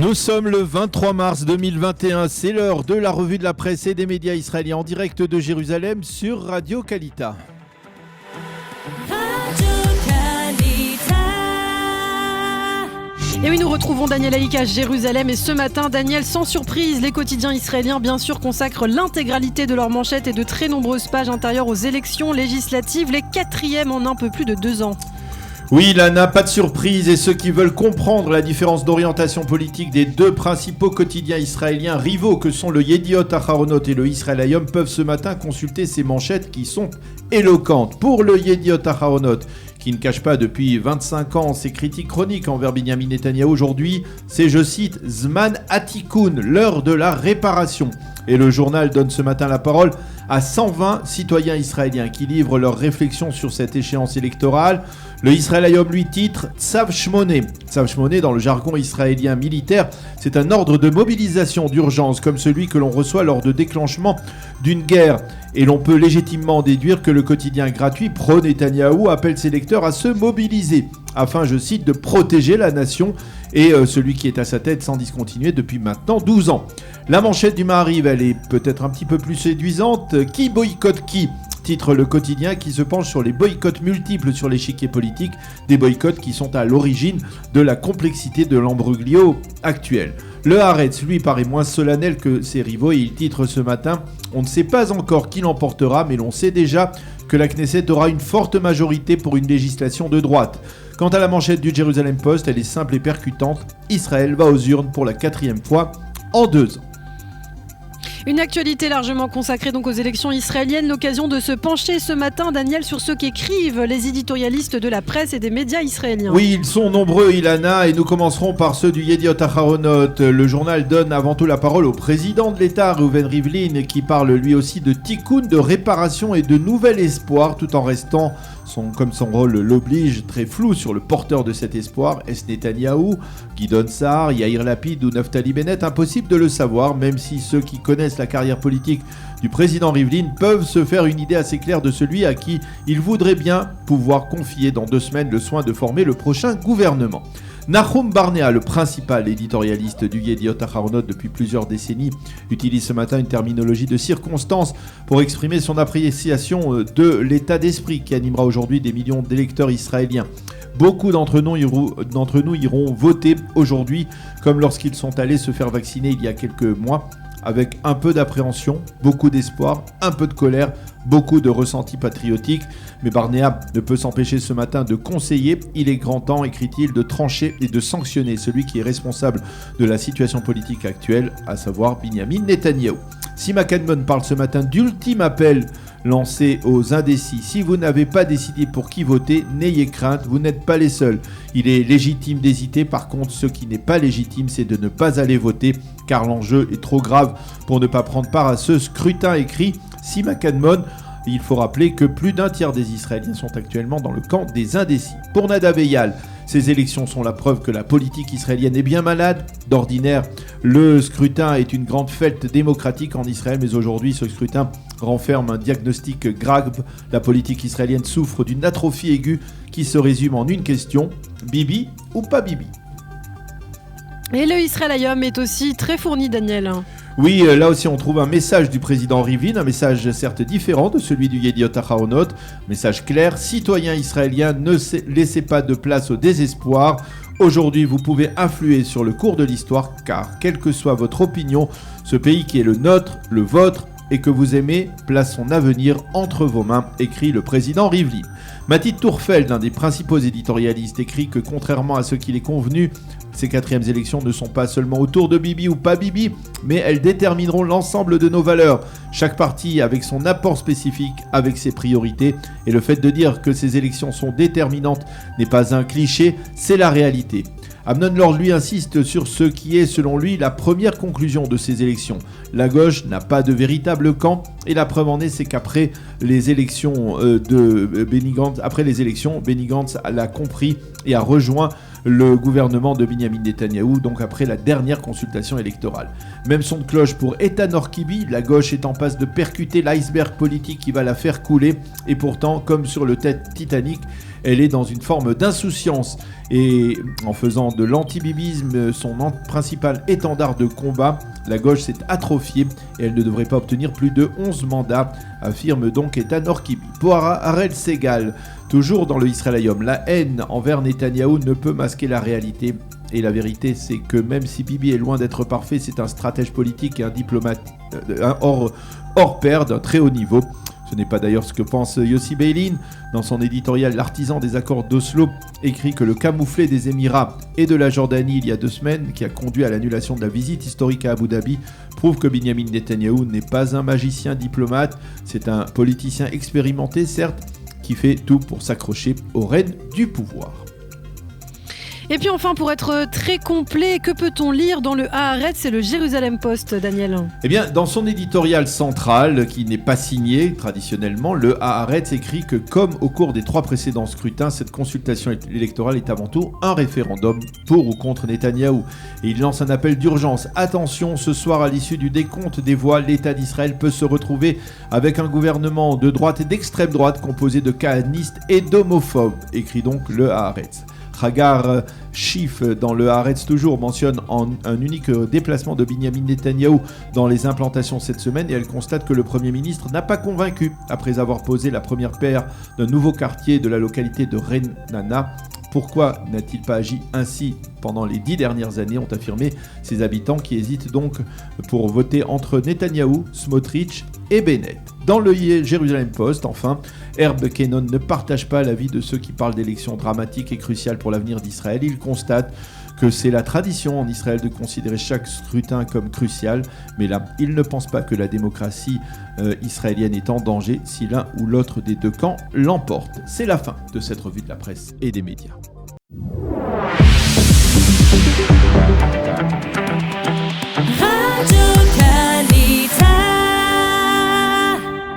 Nous sommes le 23 mars 2021, c'est l'heure de la revue de la presse et des médias israéliens en direct de Jérusalem sur Radio Kalita. Et oui, nous retrouvons Daniel Haïk à Jérusalem et ce matin, Daniel, sans surprise, les quotidiens israéliens bien sûr consacrent l'intégralité de leurs manchettes et de très nombreuses pages intérieures aux élections législatives, les quatrièmes en un peu plus de 2 ans. Oui, Lana, pas de surprise, et ceux qui veulent comprendre la différence d'orientation politique des deux principaux quotidiens israéliens rivaux que sont le Yediot Aharonot et le Israel Hayom peuvent ce matin consulter ces manchettes qui sont éloquentes. Pour le Yediot Aharonot, qui ne cache pas depuis 25 ans ses critiques chroniques envers Binyamin Netanyahou aujourd'hui, c'est, je cite, Zman Atikun, l'heure de la réparation. Et le journal donne ce matin la parole à 120 citoyens israéliens qui livrent leurs réflexions sur cette échéance électorale. Le Israel Hayom lui titre Tsav Shmoné. Tsav Shmoné, dans le jargon israélien militaire, c'est un ordre de mobilisation d'urgence comme celui que l'on reçoit lors de déclenchement d'une guerre. Et l'on peut légitimement déduire que le quotidien gratuit pro-Netanyahou appelle ses lecteurs à se mobiliser afin, je cite, de protéger la nation et celui qui est à sa tête sans discontinuer depuis maintenant 12 ans. La manchette du Maariv, elle est peut-être un petit peu plus séduisante. Qui boycotte qui ? Titre le quotidien qui se penche sur les boycotts multiples sur l'échiquier politique, des boycotts qui sont à l'origine de la complexité de l'embroglio actuel. Le Haaretz, lui, paraît moins solennel que ses rivaux et il titre ce matin « On ne sait pas encore qui l'emportera, mais l'on sait déjà que la Knesset aura une forte majorité pour une législation de droite ». Quant à la manchette du Jerusalem Post, elle est simple et percutante. Israël va aux urnes pour la 4e fois en 2 ans. Une actualité largement consacrée donc aux élections israéliennes, l'occasion de se pencher ce matin, Daniel, sur ce qu'écrivent les éditorialistes de la presse et des médias israéliens. Oui, ils sont nombreux, Ilana, et nous commencerons par ceux du Yediot Aharonot. Le journal donne avant tout la parole au président de l'État, Reuven Rivlin, qui parle lui aussi de tikkun, de réparation et de nouvel espoir, tout en restant, comme son rôle l'oblige, très flou sur le porteur de cet espoir. Est-ce Netanyahou, Gideon Sa'ar, Yair Lapid ou Naftali Bennett? Impossible de le savoir, même si ceux qui connaissent la carrière politique du président Rivlin peuvent se faire une idée assez claire de celui à qui il voudrait bien pouvoir confier dans 2 semaines le soin de former le prochain gouvernement. Nahum Barnea, le principal éditorialiste du Yediot Aharonot depuis plusieurs décennies, utilise ce matin une terminologie de circonstance pour exprimer son appréciation de l'état d'esprit qui animera aujourd'hui des millions d'électeurs israéliens. Beaucoup d'entre nous iront voter aujourd'hui comme lorsqu'ils sont allés se faire vacciner il y a quelques mois, avec un peu d'appréhension, beaucoup d'espoir, un peu de colère, beaucoup de ressenti patriotique. Mais Barnea ne peut s'empêcher ce matin de conseiller. Il est grand temps, écrit-il, de trancher et de sanctionner celui qui est responsable de la situation politique actuelle, à savoir Binyamin Netanyahou. Sima Kadmon parle ce matin d'ultime appel lancé aux indécis. Si vous n'avez pas décidé pour qui voter, n'ayez crainte, vous n'êtes pas les seuls. Il est légitime d'hésiter, par contre, ce qui n'est pas légitime, c'est de ne pas aller voter, car l'enjeu est trop grave pour ne pas prendre part à ce scrutin, écrit Sima Kadmon. Il faut rappeler que plus d'un tiers des Israéliens sont actuellement dans le camp des indécis. Pour Nadav Eyal, ces élections sont la preuve que la politique israélienne est bien malade. D'ordinaire, le scrutin est une grande fête démocratique en Israël, mais aujourd'hui, ce scrutin renferme un diagnostic grave. La politique israélienne souffre d'une atrophie aiguë qui se résume en une question, Bibi ou pas Bibi? Et le Israel Hayom est aussi très fourni, Daniel. Oui, là aussi on trouve un message du président Rivlin, un message certes différent de celui du Yediot Aharonot, message clair, citoyens israéliens, ne laissez pas de place au désespoir. Aujourd'hui, vous pouvez influer sur le cours de l'histoire, car quelle que soit votre opinion, ce pays qui est le nôtre, le vôtre, et que vous aimez, place son avenir entre vos mains, écrit le président Rivlin. Mathilde Tourfeld, l'un des principaux éditorialistes, écrit que contrairement à ce qu'il est convenu, ces 4e élections ne sont pas seulement autour de Bibi ou pas Bibi, mais elles détermineront l'ensemble de nos valeurs. Chaque parti avec son apport spécifique, avec ses priorités. Et le fait de dire que ces élections sont déterminantes n'est pas un cliché, c'est la réalité. Amnon Lord, lui, insiste sur ce qui est, selon lui, la première conclusion de ces élections. La gauche n'a pas de véritable camp, et la preuve en est, c'est qu'après les élections Benny Gantz l'a compris et a rejoint le gouvernement de Binyamin Netanyahou, donc après la dernière consultation électorale. Même son de cloche pour Eitan Orkibi, la gauche est en passe de percuter l'iceberg politique qui va la faire couler, et pourtant, comme sur le Titanic, elle est dans une forme d'insouciance. Et en faisant de l'antibibisme son principal étendard de combat, la gauche s'est atrophiée et elle ne devrait pas obtenir plus de 11 mandats, affirme donc Eitan Orkibi. Pour Harel Segal, toujours dans le Israël Hayom, la haine envers Netanyahou ne peut masquer la réalité. Et la vérité, c'est que même si Bibi est loin d'être parfait, c'est un stratège politique et un diplomate hors pair d'un très haut niveau. Ce n'est pas d'ailleurs ce que pense Yossi Beilin. Dans son éditorial, l'artisan des accords d'Oslo écrit que le camouflet des Émirats et de la Jordanie il y a 2 semaines, qui a conduit à l'annulation de la visite historique à Abu Dhabi, prouve que Binyamin Netanyahou n'est pas un magicien diplomate. C'est un politicien expérimenté, certes, qui fait tout pour s'accrocher aux rênes du pouvoir. Et puis enfin, pour être très complet, que peut-on lire dans le Haaretz et le Jérusalem Post, Daniel ? Eh bien, dans son éditorial central, qui n'est pas signé traditionnellement, le Haaretz écrit que, comme au cours des 3 précédents scrutins, cette consultation électorale est avant tout un référendum pour ou contre Netanyahou. Et il lance un appel d'urgence. Attention, ce soir, à l'issue du décompte des voix, l'État d'Israël peut se retrouver avec un gouvernement de droite et d'extrême droite composé de kahanistes et d'homophobes, écrit donc le Haaretz. Hagar Schiff, dans le Haaretz toujours, mentionne un unique déplacement de Binyamin Netanyahou dans les implantations cette semaine et elle constate que le Premier ministre n'a pas convaincu après avoir posé la première pierre d'un nouveau quartier de la localité de Renana. Pourquoi n'a-t-il pas agi ainsi pendant les 10 dernières années, ont affirmé ses habitants qui hésitent donc pour voter entre Netanyahou, Smotrich et Bennett. Dans le Jérusalem Post, enfin, Herb Kennon ne partage pas l'avis de ceux qui parlent d'élections dramatiques et cruciales pour l'avenir d'Israël. Il constate que c'est la tradition en Israël de considérer chaque scrutin comme crucial, mais là, il ne pense pas que la démocratie israélienne est en danger si l'un ou l'autre des 2 camps l'emporte. C'est la fin de cette revue de la presse et des médias.